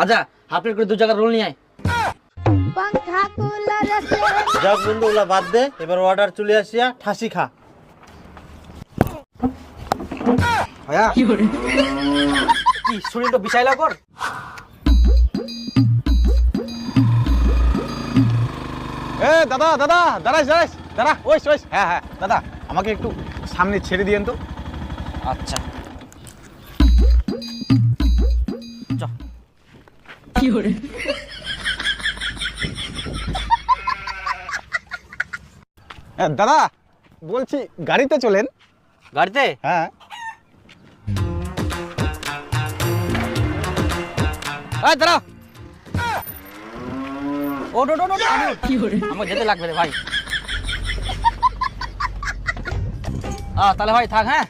আচ্ছা half plate করে 2 জায়গার রোল নিয়ে আয়। যাক বন্ধু ওগুলা বাদ দে, এবার অর্ডার চলে আসিয়া ঠাসি খা। ভাইয়া কি শরীরটা বিছাইলা কর। দাদা দাদা দাঁড়াইস দাঁড়াইস দাঁড়া, ওইস ওইস, হ্যাঁ হ্যাঁ দাদা আমাকে একটু সামনে ছেড়ে দিয়েন তো। আচ্ছা দাদা বলছি গাড়িতে চলেন। গাড়িতে? হ্যাঁ এই দাঁড়াও। ওট ওট ওট ওট, আমার যেতে লাগবে রে ভাই। তাহলে ভাই থাক, হ্যাঁ।